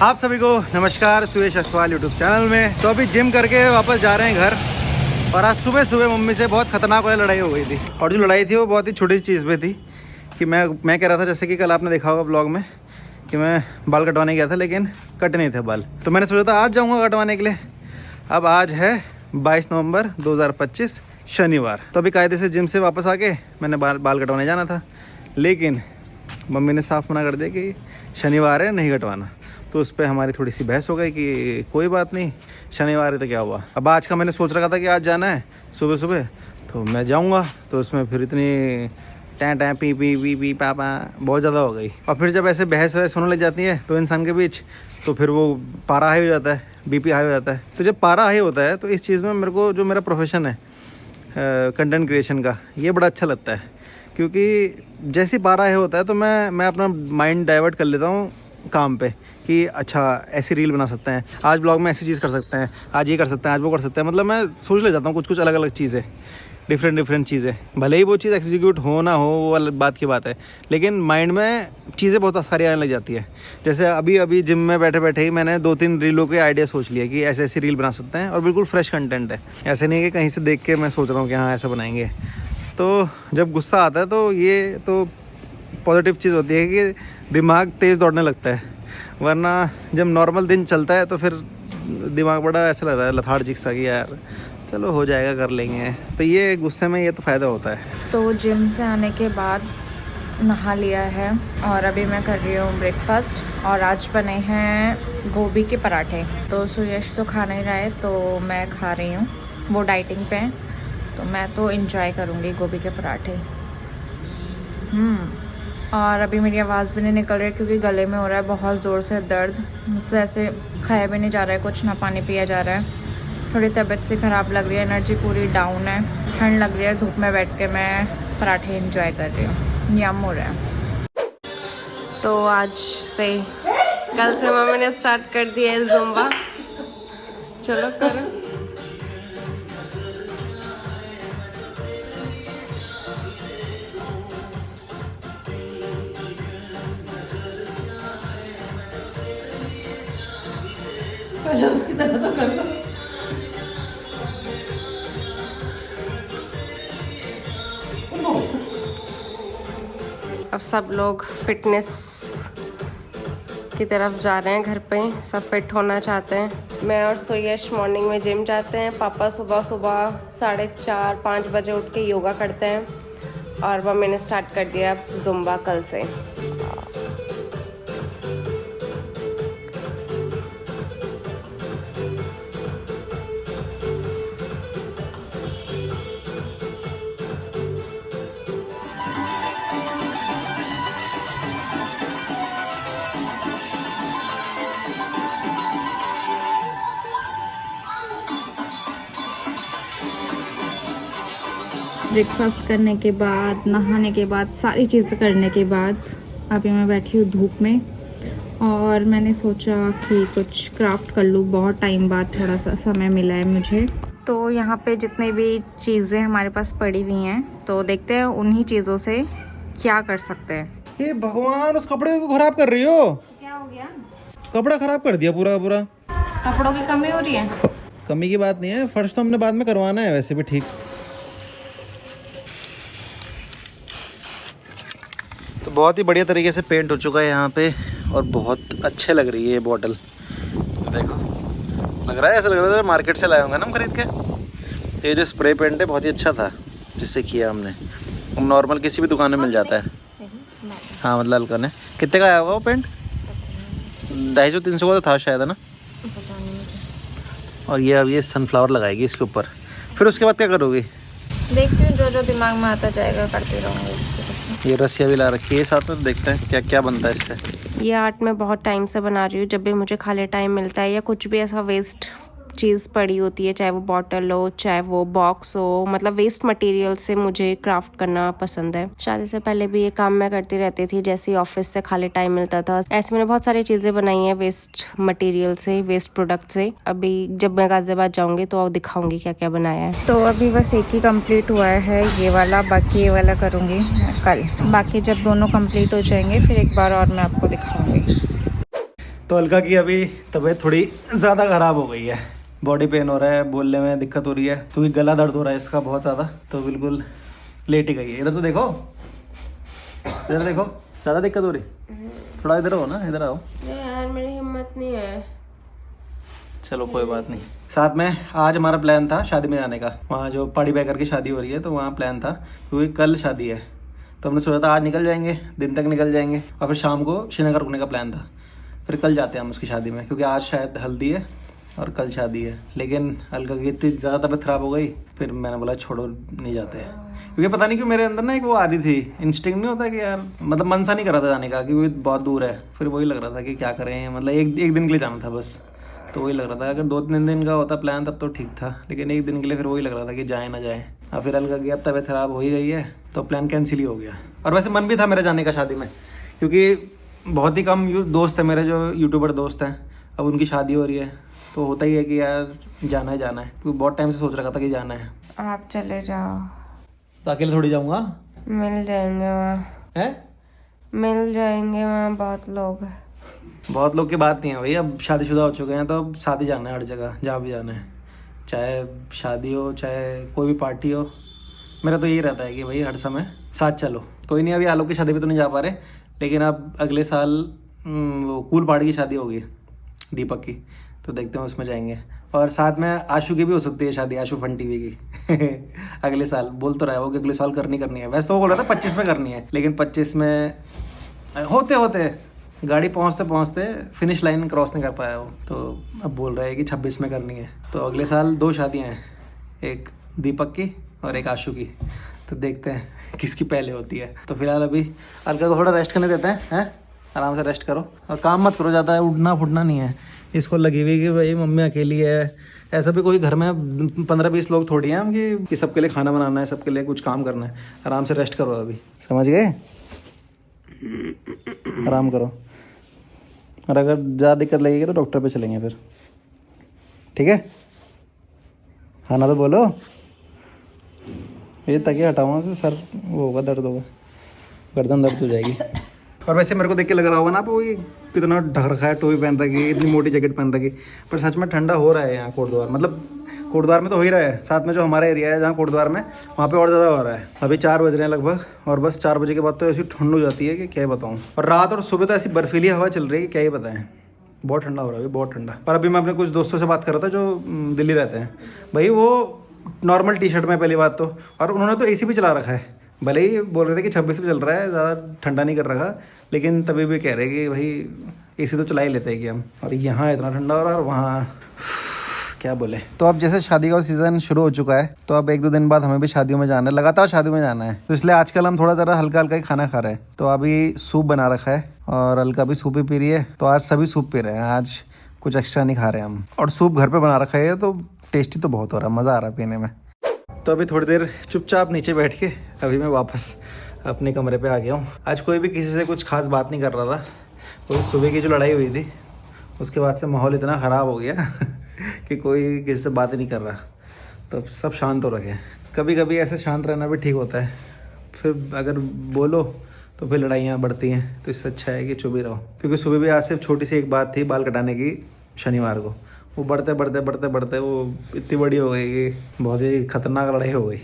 आप सभी को नमस्कार सुरेश असवाल यूट्यूब चैनल में। तो अभी जिम करके वापस जा रहे हैं घर। और आज सुबह सुबह मम्मी से बहुत खतरनाक वाली लड़ाई हो गई थी। और जो लड़ाई थी वो बहुत ही छोटी सी चीज़ पे थी कि मैं कह रहा था, जैसे कि कल आपने देखा होगा ब्लॉग में, कि मैं बाल कटवाने गया था लेकिन कट नहीं थे बाल। तो मैंने सोचा था आज जाऊँगा कटवाने के लिए। अब आज है 22 नवंबर 2025 शनिवार। तो अभी कायदे से जिम से वापस आके मैंने बाल कटवाने जाना था, लेकिन मम्मी ने साफ मना कर दिया कि शनिवार है, नहीं कटवाना। तो उस पर हमारी थोड़ी सी बहस हो गई कि कोई बात नहीं, शनिवार है तो क्या हुआ। अब आज का मैंने सोच रखा था कि आज जाना है सुबह सुबह, तो मैं जाऊंगा। तो उसमें फिर इतनी time P P P P पापा बहुत ज़्यादा हो गई। और फिर जब ऐसे बहस वहस होने लग जाती है तो इंसान के बीच, तो फिर वो पारा हाई हो जाता है, बीपी हाई हो जाता है। तो जब पारा हाई होता है तो इस चीज़ में मेरे को, जो मेरा प्रोफेशन है कंटेंट क्रिएशन का, ये बड़ा अच्छा लगता है। क्योंकि जैसे पारा हाई होता है तो मैं अपना माइंड डाइवर्ट कर लेता हूँ काम पे, कि अच्छा ऐसी रील बना सकते हैं, आज ब्लॉग में ऐसी चीज़ कर सकते हैं, आज ये कर सकते हैं, आज वो कर सकते हैं। मतलब मैं सोच ले जाता हूँ कुछ अलग अलग चीज़ें, डिफरेंट चीज़ें। भले ही वो चीज़ एग्जीक्यूट हो ना हो, वो अलग बात की बात है, लेकिन माइंड में चीज़ें बहुत सारी आने लग जाती है। जैसे अभी जिम में बैठे बैठे ही मैंने 2-3 रीलों के आइडिया सोच लिया कि ऐसे रील बना सकते हैं, और बिल्कुल फ्रेश कंटेंट है। ऐसे नहीं है कि कहीं से देख के मैं सोच रहा हूँ कि हाँ ऐसा बनाएंगे। तो जब गुस्सा आता है तो ये तो पॉजिटिव चीज़ होती है कि दिमाग तेज़ दौड़ने लगता है। वरना जब नॉर्मल दिन चलता है तो फिर दिमाग बड़ा ऐसा लगता है लथार्जिक सा, कि यार चलो हो जाएगा, कर लेंगे। तो ये गुस्से में ये तो फ़ायदा होता है। तो जिम से आने के बाद नहा लिया है और अभी मैं कर रही हूँ ब्रेकफास्ट। और आज बने हैं गोभी के पराठे। तो सुयश तो खा नहीं रहा है तो मैं खा रही हूँ, वो डाइटिंग पे है, तो मैं तो एंजॉय करूँगी गोभी के पराठे। और अभी मेरी आवाज़ भी नहीं निकल रही क्योंकि गले में हो रहा है बहुत ज़ोर से दर्द। मुझसे ऐसे खाया भी नहीं जा रहा है कुछ, ना पानी पिया जा रहा है। थोड़ी तबीयत से ख़राब लग रही है, एनर्जी पूरी डाउन है, ठंड लग रही है। धूप में बैठ के मैं पराठे एंजॉय कर रही हूँ, यम हो रहा है। तो आज से, कल से मम्मी ने स्टार्ट कर दिया है ज़ुम्बा। चलो करो। पहले उसकी तरह तो कर लो। अब सब लोग फिटनेस की तरफ जा रहे हैं, घर पे सब फिट होना चाहते हैं। मैं और सुयश मॉर्निंग में जिम जाते हैं। पापा सुबह 4:30-5 बजे उठ के योगा करते हैं। और मम्मी ने स्टार्ट कर दिया ज़ुम्बा कल से। ब्रेकफास्ट करने के बाद, नहाने के बाद, सारी चीज़ें करने के बाद अभी मैं बैठी हूँ धूप में। और मैंने सोचा कि कुछ क्राफ्ट कर लूँ, बहुत टाइम बाद थोड़ा सा समय मिला है मुझे। तो यहाँ पे जितनी भी चीज़ें हमारे पास पड़ी हुई हैं, तो देखते हैं उन्हीं चीज़ों से क्या कर सकते हैं। हे भगवान, उस कपड़े को खराब कर रही हो। क्या हो गया? कपड़ा खराब कर दिया पूरा पूरा। कपड़ों की कमी हो रही है? कमी की बात नहीं है, फर्श तो हमने बाद में करवाना है वैसे भी। ठीक, तो बहुत ही बढ़िया तरीके से पेंट हो चुका है यहाँ पे, और बहुत अच्छे लग रही है ये बॉटल। देखो, लग रहा है ऐसा लग रहा है मार्केट से लाए होंगे ना हम खरीद के। ये जो स्प्रे पेंट है बहुत ही अच्छा था जिससे किया हमने, नॉर्मल किसी भी दुकान में मिल जाता है। हाँ मतलब हल्का ने। कितने का आया होगा वो पेंट? 250-300 का तो था शायद, है ना। और ये अब ये सनफ्लावर लगाएगी इसके ऊपर, फिर उसके बाद क्या करोगी? देखती हूँ, जो दिमाग में आता जाएगा करते रहूँगी। ये रस्सियाँ भी ला रखी है साथ में, देखते हैं क्या क्या बनता है इससे। ये आर्ट मैं बहुत टाइम से बना रही हूँ। जब भी मुझे खाली टाइम मिलता है या कुछ भी ऐसा वेस्ट चीज़ पड़ी होती है, चाहे वो बॉटल हो, चाहे वो बॉक्स हो, मतलब वेस्ट मटेरियल से मुझे क्राफ्ट करना पसंद है। शादी से पहले भी ये काम मैं करती रहती थी, जैसे ऑफिस से खाली टाइम मिलता था। ऐसे मैंने बहुत सारी चीज़ें बनाई हैं वेस्ट मटेरियल से, वेस्ट प्रोडक्ट से। अभी जब मैं गाजियाबाद जाऊँगी तो दिखाऊंगी क्या क्या बनाया है। तो अभी बस एक ही कम्प्लीट हुआ है ये वाला, बाकी ये वाला करूँगी कल। बाकी जब दोनों कम्प्लीट हो जाएंगे फिर एक बार और मैं आपको दिखाऊँगी। तो अलका की अभी तबीयत थोड़ी ज़्यादा ख़राब हो गई है, बॉडी पेन हो रहा है, बोलने में दिक्कत हो रही है क्योंकि गला दर्द हो रहा है इसका बहुत ज़्यादा, तो बिल्कुल लेट ही गई है। इधर तो देखो, इधर देखो, ज़्यादा दिक्कत हो रही, थोड़ा इधर हो ना, इधर आओ। यार मेरी हिम्मत नहीं है। चलो कोई बात नहीं। साथ में आज हमारा प्लान था शादी में जाने का, वहाँ जो पाड़ी बैकर की शादी हो रही है तो वहाँ प्लान था क्योंकि कल शादी है, तो हमने सोचा था आज निकल जाएंगे, दिन तक निकल जाएंगे और फिर शाम को श्रीनगर रुकने का प्लान था। फिर कल जाते हैं हम उसकी शादी में क्योंकि आज शायद हल्दी है और कल शादी है। लेकिन अलका की इतनी ज़्यादा तबीयत ख़राब हो गई, फिर मैंने बोला छोड़ो नहीं जाते, क्योंकि पता नहीं क्यों मेरे अंदर ना एक वो आ रही थी, इंस्टिंक्ट नहीं होता कि यार मतलब मन सा नहीं कर रहा था जाने का क्योंकि बहुत दूर है। फिर वही लग रहा था कि क्या करें, मतलब एक दिन के लिए जाना था बस, तो वही लग रहा था। अगर 2-3 दिन का होता प्लान तब तो ठीक था, लेकिन एक दिन के लिए फिर वही लग रहा था कि जाए ना जाए। अब फिर अलका की अब तबीयत ख़राब हो ही गई है तो प्लान कैंसिल ही हो गया। और वैसे मन भी था मेरा जाने का शादी में, क्योंकि बहुत ही कम दोस्त है मेरे जो यूट्यूबर दोस्त हैं, अब उनकी शादी हो रही है तो होता ही है कि यार जाना है क्योंकि बहुत टाइम से सोच रखा था कि जाना है। आप चले जाओ। तो अकेले थोड़ी जाऊँगा, मिल जाएंगे वहाँ, है मिल जाएंगे वहाँ बहुत लोग। बहुत लोग की बात नहीं है भाई, अब शादीशुदा हो चुके हैं तो अब साथ ही जाना है हर जगह जहाँ भी जाना है, चाहे शादी हो चाहे कोई भी पार्टी हो। मेरा तो यही रहता है कि भाई हर समय साथ चलो। कोई नहीं, अभी आलोक की शादी पे तो नहीं जा पा रहे, लेकिन अब अगले साल वो कूल पहाड़ी की शादी होगी दीपक की, तो देखते हैं उसमें जाएंगे। और साथ में आशु की भी हो सकती है शादी, आशु फन टीवी की अगले साल बोल तो रहा है वो कि अगले साल करनी है। वैसे तो वो बोल रहा था 25 में करनी है, लेकिन 25 में होते गाड़ी पहुंचते फिनिश लाइन क्रॉस नहीं कर पाया वो, तो अब बोल रहा है कि 26 में करनी है। तो अगले साल 2 शादियां हैं, एक दीपक की और एक आशु की, तो देखते हैं किसकी पहले होती है। तो फिलहाल अभी अलका को थोड़ा रेस्ट करने देते हैं, आराम से रेस्ट करो और काम मत करो ज़्यादा, उठना फुटना नहीं है। इसको लगी हुई कि भाई मम्मी अकेली है, ऐसा भी कोई घर में 15-20 लोग थोड़ी हैं हम कि सबके लिए खाना बनाना है, सबके लिए कुछ काम करना है। आराम से रेस्ट करो अभी, समझ गए? आराम करो, और अगर ज़्यादा दिक्कत लगेगी तो डॉक्टर पे चलेंगे फिर, ठीक है? हाँ ना तो बोलो, ये तकिया हटाऊंगा तो सर वो होगा, दर्द होगा, गर्दन दर्द हो जाएगी। और वैसे मेरे को देख के लग रहा होगा ना वो कितना ढक रखा है, टोपी पहन रखी है, इतनी मोटी जैकेट पहन रखी, पर सच में ठंडा हो रहा है यहाँ कोटद्वार। मतलब कोटद्वार में तो हो ही रहा है, साथ में जो हमारा एरिया है जहाँ कोटद्वार में, वहाँ पे और ज़्यादा हो रहा है। अभी 4 बज रहे हैं लगभग, और बस 4 बजे के बाद तो ऐसी ठंड हो जाती है कि क्या ही बताऊँ। और रात और सुबह तो ऐसी बर्फीली हवा चल रही है कि क्या ही बताएं, बहुत ठंडा हो रहा है अभी, बहुत ठंडा। पर अभी मैं अपने कुछ दोस्तों से बात कर रहा था जो दिल्ली रहते हैं, भाई वो नॉर्मल टी शर्ट में पहली बात तो, और उन्होंने तो AC भी चला रखा है, भले ही बोल रहे थे कि 26 पे चल रहा है, ज़्यादा ठंडा नहीं कर रखा, लेकिन तभी भी कह रहे कि भाई AC तो चला ही लेते हैं कि हम। और यहाँ इतना ठंडा हो रहा है और वहाँ क्या बोले। तो अब जैसे शादी का सीज़न शुरू हो चुका है, तो अब 1-2 दिन बाद हमें भी शादियों में जाना है, लगातार शादियों में जाना है, तो इसलिए आजकल हम थोड़ा ज़रा हल्का हल्का ही खाना खा रहे हैं। तो अभी सूप बना रखा है और हल्का भी सूप ही पी रही है, तो आज सभी सूप पी रहे हैं, आज कुछ एक्स्ट्रा नहीं खा रहे हम। और सूप घर पर बना रखा है तो टेस्टी तो बहुत हो रहा है, मज़ा आ रहा है पीने में। तो अभी थोड़ी देर चुपचाप नीचे बैठ के अभी मैं वापस अपने कमरे पे आ गया हूँ। आज कोई भी किसी से कुछ खास बात नहीं कर रहा था, तो सुबह की जो लड़ाई हुई थी उसके बाद से माहौल इतना ख़राब हो गया कि कोई किसी से बात ही नहीं कर रहा, तो सब शांत हो रखे। कभी कभी ऐसे शांत रहना भी ठीक होता है, फिर अगर बोलो तो फिर लड़ाइयाँ बढ़ती हैं, तो इससे अच्छा है कि चुप ही रहो। क्योंकि सुबह भी आज सिर्फ छोटी सी एक बात थी बाल कटाने की शनिवार को, वो बढ़ते वो इतनी बड़ी हो गई कि बहुत ही खतरनाक लड़ाई हो गई।